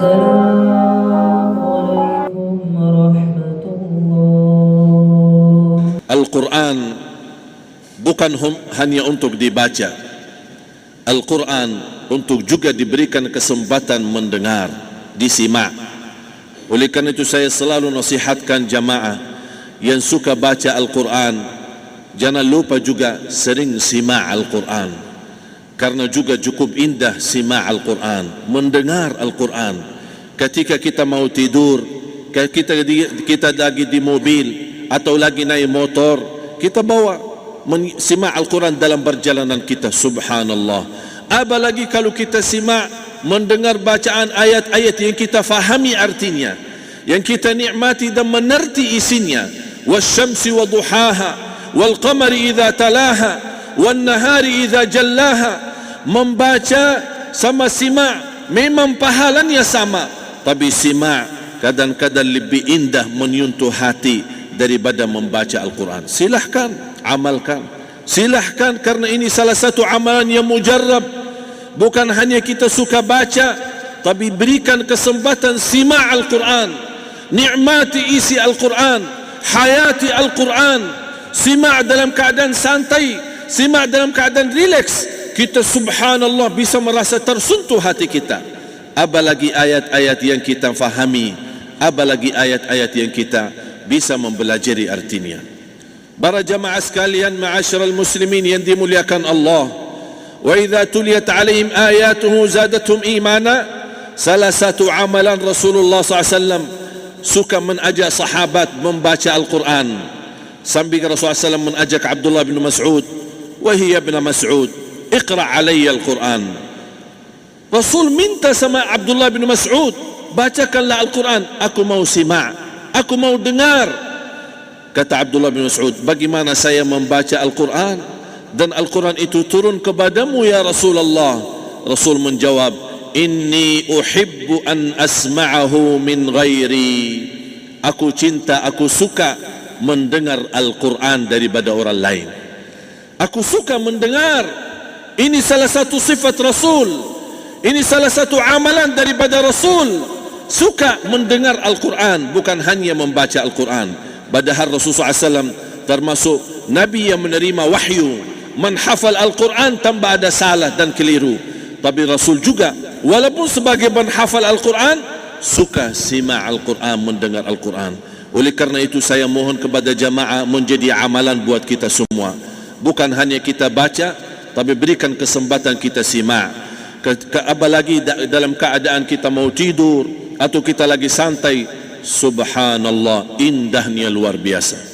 Assalamualaikum warahmatullahi. Al-Quran bukan hanya untuk dibaca. Al-Quran untuk juga diberikan kesempatan mendengar, disimak. Oleh karena itu saya selalu nasihatkan jamaah yang suka baca Al-Quran, jangan lupa juga sering simak Al-Quran. Karena juga cukup indah simak Al-Quran, mendengar Al-Quran. Ketika kita mau tidur, kita lagi di mobil atau lagi naik motor, kita bawa simak Al-Quran dalam perjalanan kita. Subhanallah. Apalagi kalau kita simak, mendengar bacaan ayat-ayat yang kita fahami artinya, yang kita nikmati dan menerti isinya. Wasyamsi wa duhaha wal qamari idza talaha wan nahari idza jallaha. Membaca sama simak memang pahalanya sama, tapi simak kadang-kadang lebih indah menyentuh hati daripada membaca Al-Quran. Silahkan amalkan, silahkan, karena ini salah satu amalan yang mujarrab. Bukan hanya kita suka baca, tapi berikan kesempatan simak Al-Quran, nikmati isi Al-Quran, hayati Al-Quran. Simak dalam keadaan santai, simak dalam keadaan rileks. Kita subhanallah bisa merasa tersentuh hati kita. Apalagi ayat-ayat yang kita fahami, apalagi ayat-ayat yang kita bisa mempelajari artinya. Para jamaah sekalian, ma'asyiral muslimin yang dimuliakan Allah, wa idza tuliyat alaihim ayatuhu zadatuhum imana. Salah satu amalan Rasulullah SAW suka mengajak sahabat membaca Al-Quran. Sambil Rasulullah SAW mengajak Abdullah bin Mas'ud, wahai bin Mas'ud, iqra' alayya Al-Quran. Rasul minta sama Abdullah bin Mas'ud, bacakanlah Al-Quran, aku mau simak, aku mau dengar. Kata Abdullah bin Mas'ud, bagaimana saya membaca Al-Quran dan Al-Quran itu turun kepadamu ya Rasulullah? Rasul menjawab, inni uhibbu an asma'ahu min ghairi. Aku cinta, aku suka mendengar Al-Quran daripada orang lain. Aku suka mendengar. Ini salah satu sifat Rasul, ini salah satu amalan daripada Rasul, suka mendengar Al-Quran, bukan hanya membaca Al-Quran. Padahal Rasulullah SAW termasuk Nabi yang menerima wahyu, menghafal Al-Quran tanpa ada salah dan keliru. Tapi Rasul juga walaupun sebagai menghafal Al-Quran, suka simak Al-Quran, mendengar Al-Quran. Oleh karena itu saya mohon kepada jamaah menjadi amalan buat kita semua. Bukan hanya kita baca, tapi berikan kesempatan kita simak. Apalagi dalam keadaan kita mau tidur atau kita lagi santai, subhanallah, indahnya luar biasa.